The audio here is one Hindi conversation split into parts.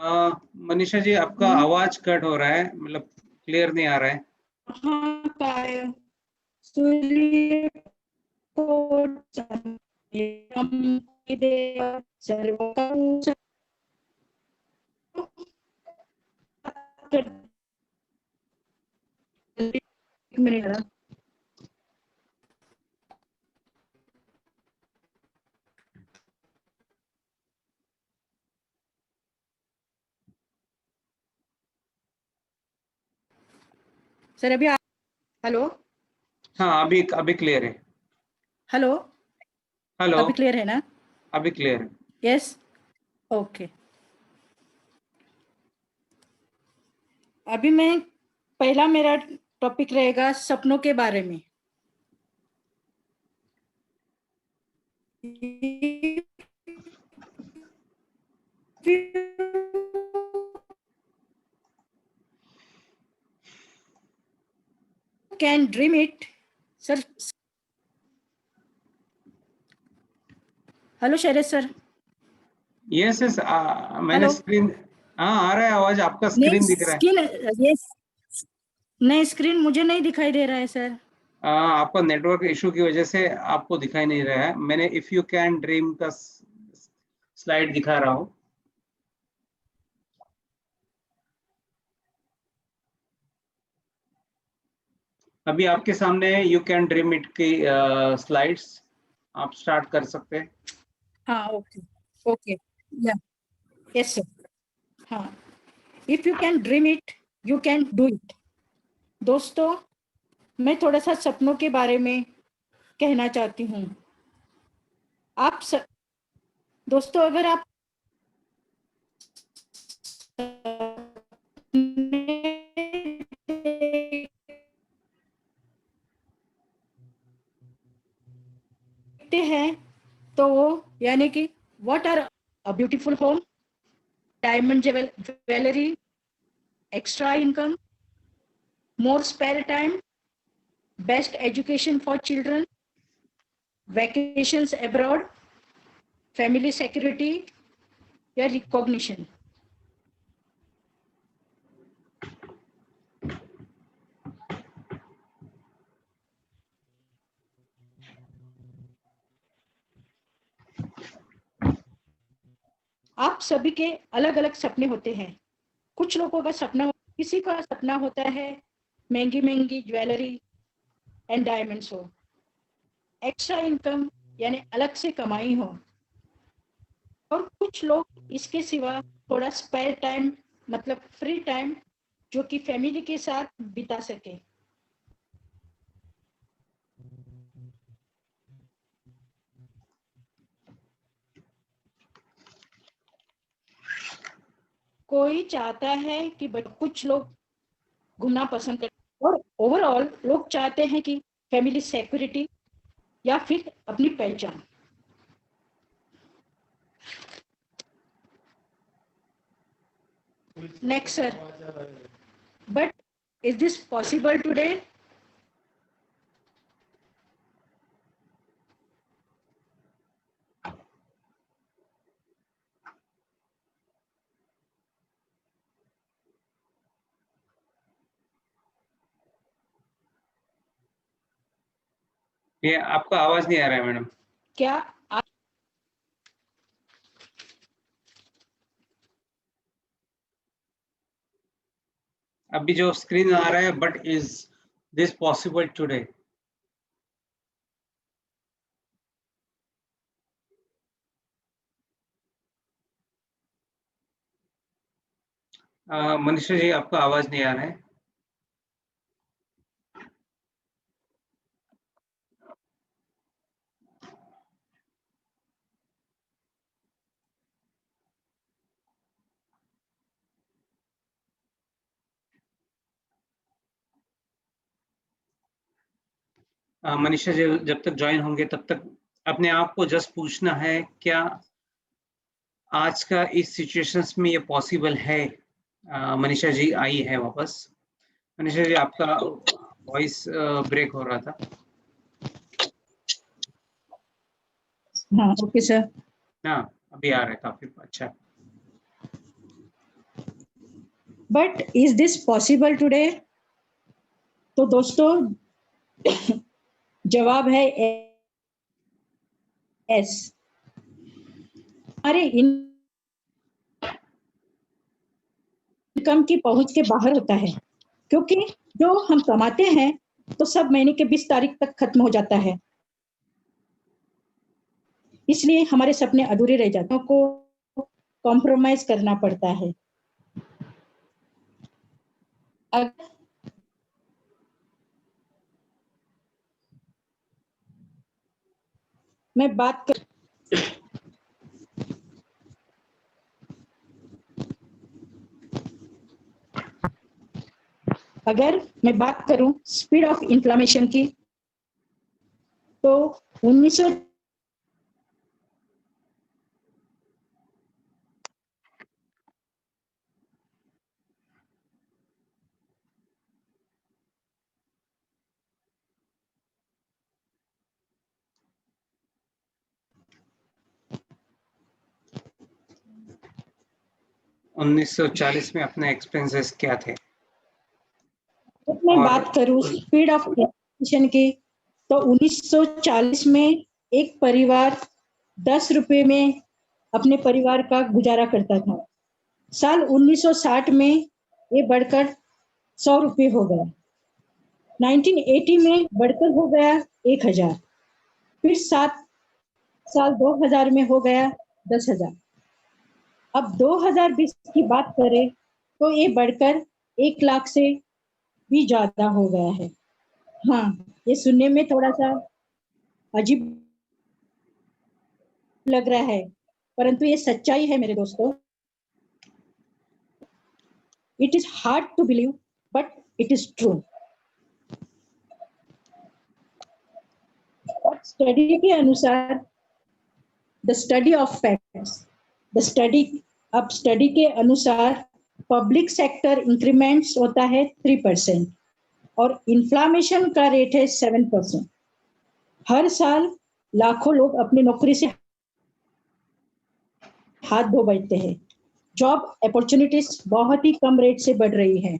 मनीषा जी, आपका आवाज कट हो रहा है, मतलब क्लियर नहीं आ रहा है। हाँ, काय सूर्य को सर्वकं एक मिनट जरा। सर अभी हेलो। हाँ, अभी क्लियर है। Hello, hello. अभी क्लियर है ना? अभी क्लियर है। Yes, okay. अभी मैं पहला मेरा टॉपिक रहेगा सपनों के बारे में। Can dream it sir. Hello Shailesh sir. Yes yes, मैंने हेलो। स्क्रीन, हाँ आ रहा है आवाज, आपका नहीं स्क्रीन दिख रहा है। स्क्रीन, यस, नहीं स्क्रीन मुझे नहीं दिखाई दे रहा है सर। आपका नेटवर्क इशू की वजह से आपको दिखाई नहीं रहा है। मैंने इफ यू कैन ड्रीम का स्लाइड दिखा रहा हूँ। अभी आपके सामने यू कैन ड्रीम इट की स्लाइड्स, आप स्टार्ट कर सकते हैं। हाँ, ओके ओके, या यस सर। हाँ, if you can dream it you can do it. दोस्तों, मैं थोड़ा सा सपनों के बारे में कहना चाहती हूँ। दोस्तों, अगर आप देखते हैं तो वो यानी कि what are a beautiful home, diamond jewellery, extra income, more spare time, best education for children, vacations abroad, family security या रिकॉग्निशन। आप सभी के अलग अलग सपने होते हैं। कुछ लोगों का सपना, किसी का सपना होता है महंगी महंगी ज्वेलरी एंड डायमंड्स हो, एक्स्ट्रा इनकम यानी अलग से कमाई हो, और कुछ लोग इसके सिवा थोड़ा स्पेयर टाइम मतलब फ्री टाइम जो कि फैमिली के साथ बिता सके। कोई चाहता है कि कुछ लोग घूमना पसंद करते हैं और ओवरऑल लोग चाहते हैं कि फैमिली सिक्योरिटी या फिर अपनी पहचान। Next sir, but is this possible today? ये आपका आवाज नहीं आ रहा है मैडम। क्या आप अभी जो स्क्रीन आ रहा है, but is this possible today? Manisha ji, आपका आवाज नहीं आ रहा है। मनीषा जी जब तक ज्वाइन होंगे तब तक अपने आप को जस्ट पूछना है, क्या आज का इस सिचुएशंस में ये पॉसिबल है? मनीषा जी आई है वापस। मनीषा जी, आपका वॉइस ब्रेक हो रहा था। हाँ, ओके सर। हाँ, अभी आ रहा है, काफी अच्छा। But is this possible today? तो दोस्तों जवाब है यस। हमारे इनकम की पहुंच के बाहर होता है, क्योंकि जो हम कमाते हैं तो सब महीने के 20 तारीख तक खत्म हो जाता है, इसलिए हमारे सपने अधूरे रह जाते हैं, को कॉम्प्रोमाइज करना पड़ता है। मैं बात कर अगर मैं बात करूं स्पीड ऑफ इन्फ्लेमेशन की, तो 1940 में अपने एक्सपेंसेस क्या थे? मैं बात करूं स्पीड ऑफ इन्फ्लेमेशन की, तो 1940 में एक परिवार 10 रुपए में अपने परिवार का गुजारा करता था। साल 1960 में ये बढ़कर 100 रुपये हो गया। 1980 में बढ़कर हो गया 1000, फिर 7 साल 2000 में हो गया 10,000। अब 2020 की बात करें तो ये बढ़कर 1 लाख से भी ज्यादा हो गया है। हाँ, ये सुनने में थोड़ा सा अजीब लग रहा है, परंतु ये सच्चाई है मेरे दोस्तों। It is hard to believe but it is true. Study के अनुसार, the study of facts, the study, अब स्टडी के अनुसार पब्लिक सेक्टर इंक्रीमेंट्स होता है 3% और इन्फ्लेमेशन का रेट है 7%। हर साल लाखों लोग अपनी नौकरी से हाथ धो बैठते हैं। जॉब अपॉर्चुनिटीज बहुत ही कम रेट से बढ़ रही है।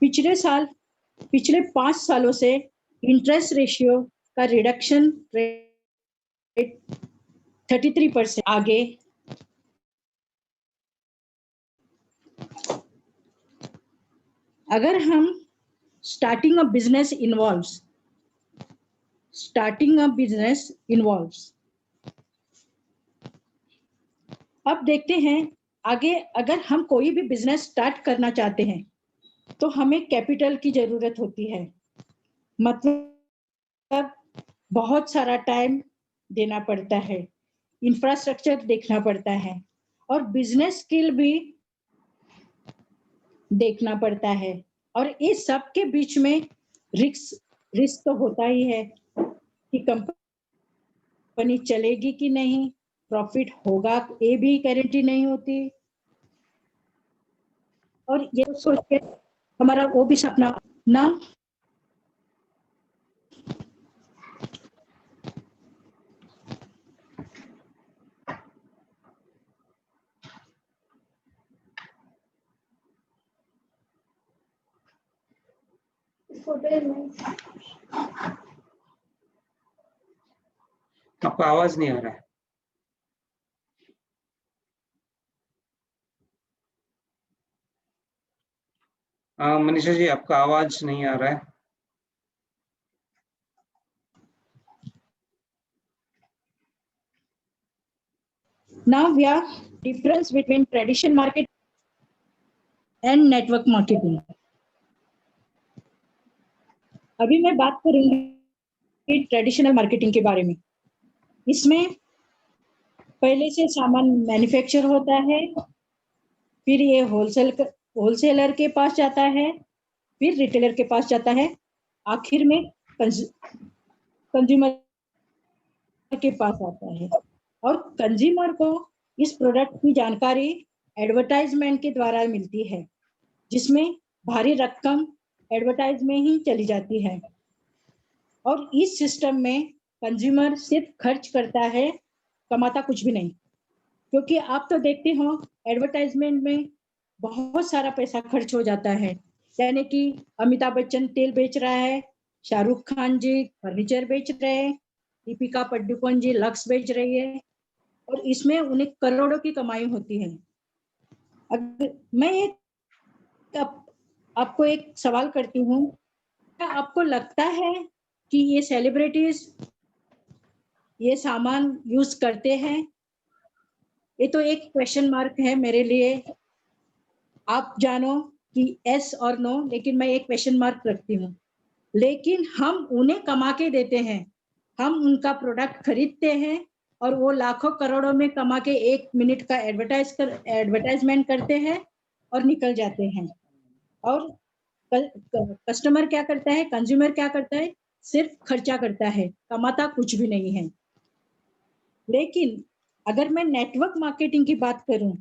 पिछले 5 सालों से इंटरेस्ट रेशियो का रिडक्शन रेट 33% आगे। अगर हम स्टार्टिंग अ बिजनेस इन्वॉल्व्स, अब देखते हैं आगे। अगर हम कोई भी बिजनेस स्टार्ट करना चाहते हैं तो हमें कैपिटल की जरूरत होती है, मतलब बहुत सारा टाइम देना पड़ता है, इंफ्रास्ट्रक्चर देखना पड़ता है और बिजनेस स्किल भी देखना पड़ता है। और इस सब के बीच में रिस्क तो होता ही है कि कंपनी चलेगी कि नहीं, प्रॉफिट होगा ये भी गारंटी नहीं होती। और ये सोच के हमारा वो भी सपना ना आपका आवाज नहीं आ रहा है। मनीषा जी, आपका आवाज नहीं आ रहा है। Now we are difference between traditional market and network marketing. अभी मैं बात करूंगी ट्रेडिशनल मार्केटिंग के बारे में। इसमें पहले से सामान मैन्युफैक्चर होता है, फिर ये होलसेलर के पास जाता है, फिर रिटेलर के पास जाता है, आखिर में कंज्यूमर के पास आता है। और कंज्यूमर को इस प्रोडक्ट की जानकारी एडवर्टाइजमेंट के द्वारा मिलती है, जिसमें भारी रकम एडवर्टाइज में ही चली जाती है। और इस सिस्टम में कंज्यूमर सिर्फ खर्च करता है, कमाता कुछ भी नहीं। क्योंकि आप तो देखते हो एडवर्टाइजमेंट में बहुत सारा पैसा खर्च हो जाता है। यानी कि अमिताभ बच्चन तेल बेच रहा है, शाहरुख खान जी फर्नीचर बेच रहे हैं, दीपिका पादुकोण जी लक्स बेच रही है, और इसमें उन्हें करोड़ों की कमाई होती है। अगर मैं आपको एक सवाल करती हूँ, क्या आपको लगता है कि ये सेलिब्रिटीज ये सामान यूज करते हैं? ये तो एक क्वेश्चन मार्क है मेरे लिए। आप जानो कि यस और नो, लेकिन मैं एक क्वेश्चन मार्क रखती हूँ। लेकिन हम उन्हें कमा के देते हैं, हम उनका प्रोडक्ट खरीदते हैं और वो लाखों करोड़ों में कमा के 1 मिनट का एडवर्टाइजमेंट करते हैं और निकल जाते हैं। और कस्टमर क्या करता है, कंज्यूमर क्या करता है, सिर्फ खर्चा करता है, कमाता कुछ भी नहीं है। लेकिन अगर मैं नेटवर्क मार्केटिंग की बात करूं,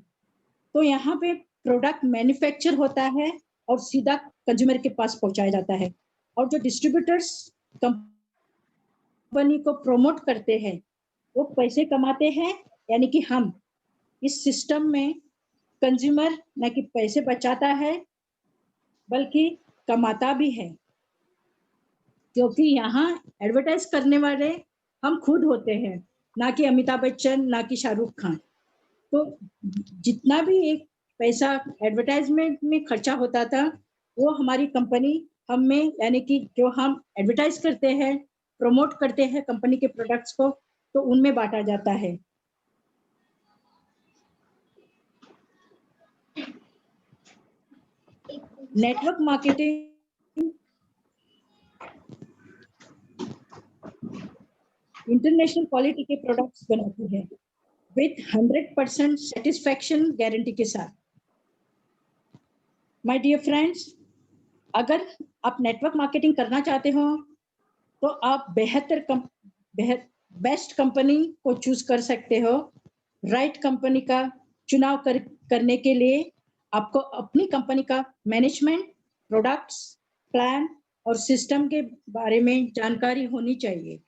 तो यहाँ पे प्रोडक्ट मैन्युफैक्चर होता है और सीधा कंज्यूमर के पास पहुंचाया जाता है, और जो डिस्ट्रीब्यूटर्स कंपनी को प्रमोट करते हैं वो पैसे कमाते हैं। यानी कि हम इस सिस्टम में कंज्यूमर न कि पैसे बचाता है बल्कि कमाता भी है, क्योंकि यहाँ एडवर्टाइज करने वाले हम खुद होते हैं, ना कि अमिताभ बच्चन, ना कि शाहरुख खान। तो जितना भी एक पैसा एडवर्टाइजमेंट में खर्चा होता था वो हमारी कंपनी हमें, यानी कि जो हम एडवर्टाइज करते हैं, प्रमोट करते हैं कंपनी के प्रोडक्ट्स को, तो उनमें बांटा जाता है। नेटवर्क मार्केटिंग इंटरनेशनल क्वालिटी के प्रोडक्ट्स बनाती है विथ 100% सेटिस्फैक्शन गारंटी के साथ। माय डियर फ्रेंड्स, अगर आप नेटवर्क मार्केटिंग करना चाहते हो तो आप बेस्ट कंपनी को चूज कर सकते हो। राइट कंपनी का चुनाव करने के लिए आपको अपनी कंपनी का मैनेजमेंट, प्रोडक्ट्स, प्लान और सिस्टम के बारे में जानकारी होनी चाहिए।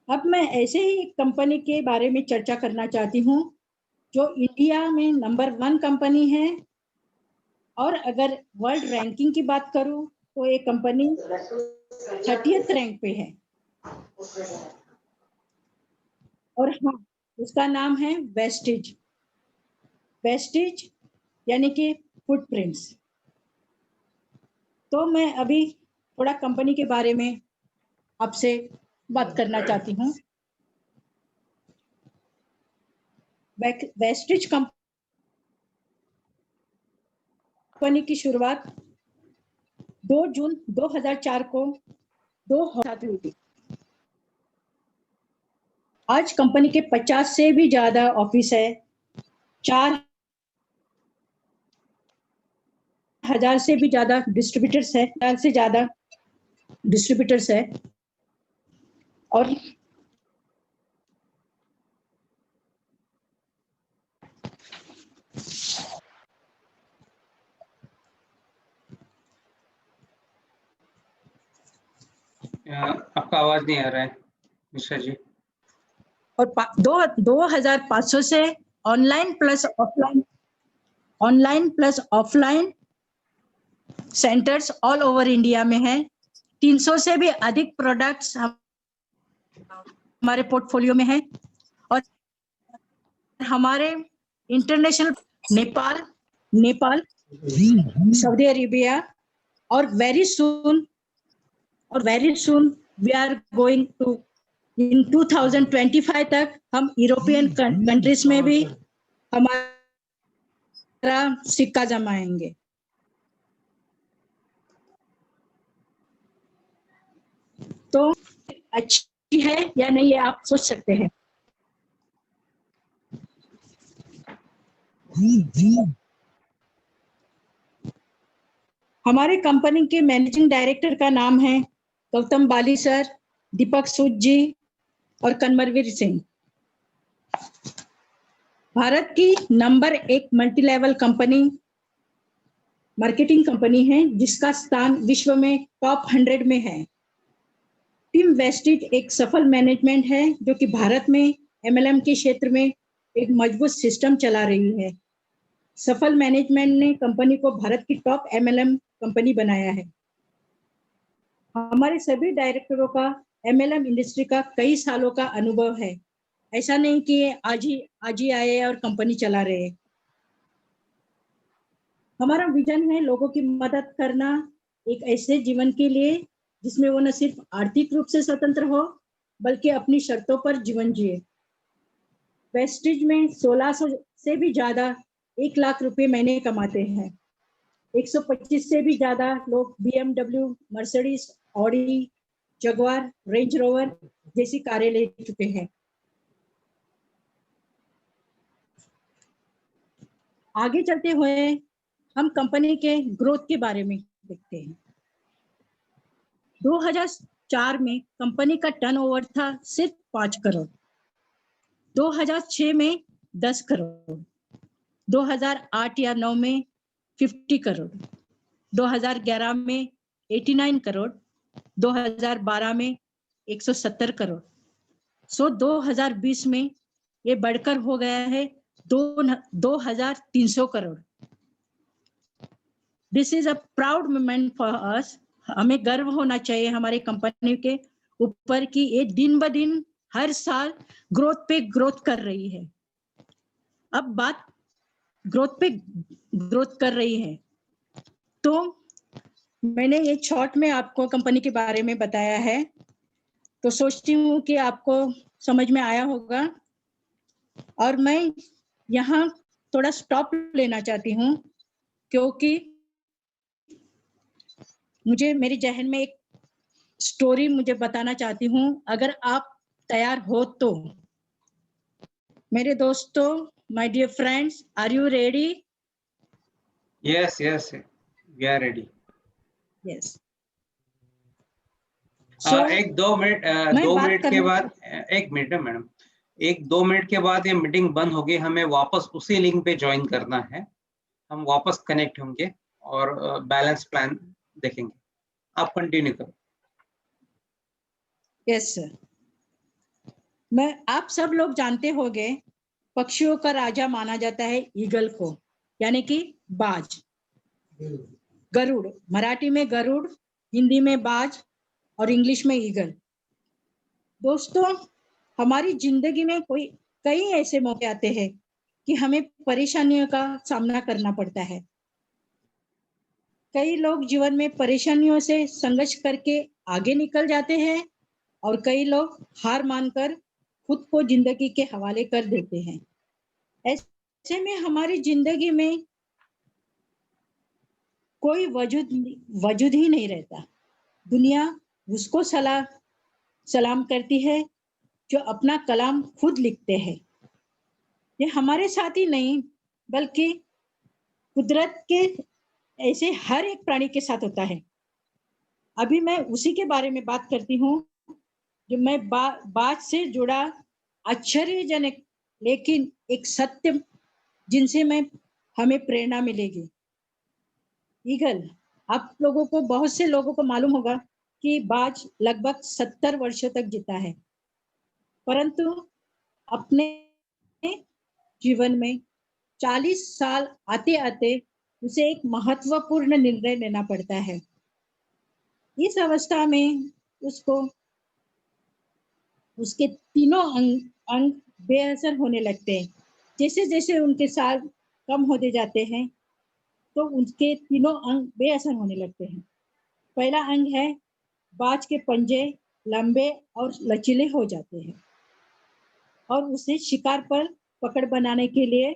अब मैं ऐसे ही एक कंपनी के बारे में चर्चा करना चाहती हूँ जो इंडिया में नंबर 1 कंपनी है, और अगर वर्ल्ड रैंकिंग की बात करूं तो ये कंपनी 30th रैंक पे है। और हाँ, उसका नाम है वेस्टिज। वेस्टिज यानी कि फुटप्रिंट्स। तो मैं अभी थोड़ा कंपनी के बारे में आपसे बात करना चाहती हूँ। वेस्टिज कंपनी की शुरुआत 2 जून 2004 को 2007 हुई थी। आज कंपनी के 50 से भी ज्यादा ऑफिस है, 4,000 से भी ज्यादा डिस्ट्रीब्यूटर्स है, 4 से ज्यादा डिस्ट्रीब्यूटर्स है। और आपका आवाज नहीं आ रहा है निशा जी। और 2,500 से online plus offline centres all over India में है। 300 से भी अधिक प्रोडक्ट्स हमारे पोर्टफोलियो में है, और हमारे इंटरनेशनल नेपाल, सऊदी अरेबिया, और very soon we are going to in 2025 तक हम यूरोपियन कंट्रीज में भी हमारा सिक्का जमाएंगे। तो अच्छी है या नहीं ये आप सोच सकते हैं। हमारे कंपनी के मैनेजिंग डायरेक्टर का नाम है गौतम बाली सर, दीपक सूद जी और कन्वरवीर सिंह। भारत की number 1 multi level company marketing company है जिसका स्थान विश्व में टॉप 100 में है। टीम वेस्टिज एक सफल मैनेजमेंट है जो कि भारत में MLM के क्षेत्र में एक मजबूत सिस्टम चला रही है। सफल मैनेजमेंट ने कंपनी को भारत की टॉप MLM कंपनी बनाया है। हमारे सभी डायरेक्टरों का MLM इंडस्ट्री का कई सालों का अनुभव है। ऐसा नहीं कि आज ही आए और कंपनी चला रहे। हमारा विजन है लोगों की मदद करना एक ऐसे जीवन के लिए जिसमें वो न सिर्फ आर्थिक रूप से स्वतंत्र हो बल्कि अपनी शर्तों पर जीवन जिए। वेस्टिज में 1600 से भी ज्यादा 1 लाख रुपए महीने कमाते हैं। 125 से भी ज्यादा लोग BMW, Mercedes, Audi, Jaguar, range rover जैसी कारें ले चुके हैं। आगे चलते हुए हम कंपनी के ग्रोथ के बारे में देखते हैं। 2004 में कंपनी का टर्नओवर था सिर्फ 5 करोड़, 2006 में 10 करोड़, 2008 या 9 में 50 करोड़, 2011 में 89 करोड़, 2012 में 170 करोड़। 2020 में ये बढ़कर हो गया है 2300 crore. This is a proud moment for us. हमें गर्व होना चाहिए हमारी कंपनी के ऊपर कि ये दिन ब दिन हर साल ग्रोथ पे ग्रोथ कर रही है। अब बात ग्रोथ पे ग्रोथ कर रही है तो मैंने ये शॉर्ट में आपको कंपनी के बारे में बताया है, तो सोचती हूँ कि आपको समझ में आया होगा। और मैं यहाँ थोड़ा स्टॉप लेना चाहती हूँ क्योंकि मुझे मेरे जहन में एक स्टोरी मुझे बताना चाहती हूँ, अगर आप तैयार हो तो। मेरे दोस्तों, my dear friends, are you ready? Yes, yes, we are ready. Yes. So, एक 2 मिनट मैं 2 बात मिनट के करना बाद 1 मिनट है मैडम, 1-2 मिनट के बाद ये मीटिंग बंद होगी, हमें वापस उसी लिंक पे ज्वाइन करना है। हम वापस कनेक्ट होंगे और बैलेंस प्लान देखेंगे। आप कंटिन्यू करो। Yes sir. आप सब लोग जानते होंगे पक्षियों का राजा माना जाता है ईगल को, यानी कि बाज, गरुड़। मराठी में गरुड़, हिंदी में बाज और इंग्लिश में ईगल। दोस्तों, हमारी जिंदगी में कई ऐसे मौके आते हैं कि हमें परेशानियों का सामना करना पड़ता है। कई लोग जीवन में परेशानियों से संघर्ष करके आगे निकल जाते हैं और कई लोग हार मानकर खुद को जिंदगी के हवाले कर देते हैं। ऐसे में हमारी जिंदगी में कोई वजूद ही नहीं रहता। दुनिया उसको सलाम करती है जो अपना कलाम खुद लिखते हैं। ये हमारे साथ ही नहीं बल्कि कुदरत के ऐसे हर एक प्राणी के साथ होता है। अभी मैं उसी के बारे में बात करती हूँ जो मैं बात से जुड़ा आश्चर्यजनक लेकिन एक सत्य जिनसे हमें प्रेरणा मिलेगी। ईगल, आप लोगों को, बहुत से लोगों को मालूम होगा कि बाज लगभग 70 वर्षों तक जीता है, परंतु अपने जीवन में 40 साल आते आते उसे एक महत्वपूर्ण निर्णय लेना पड़ता है। इस अवस्था में उसको उसके तीनों अंग बेअसर होने लगते हैं। जैसे जैसे उनके साल कम होते जाते हैं तो उनके तीनों अंग बेअसर होने लगते हैं। पहला अंग है, बाज के पंजे लंबे और लचीले हो जाते हैं और उसे शिकार पर पकड़ बनाने के लिए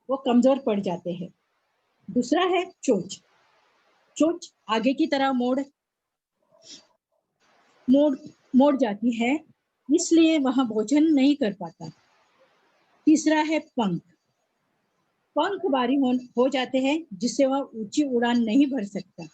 वो कमजोर पड़ जाते हैं। दूसरा है चोंच। चोंच आगे की तरह मोड़ जाती है, इसलिए वह भोजन नहीं कर पाता। तीसरा है पंख। पंख भारी हो जाते हैं जिससे वह ऊंची उड़ान नहीं भर सकता।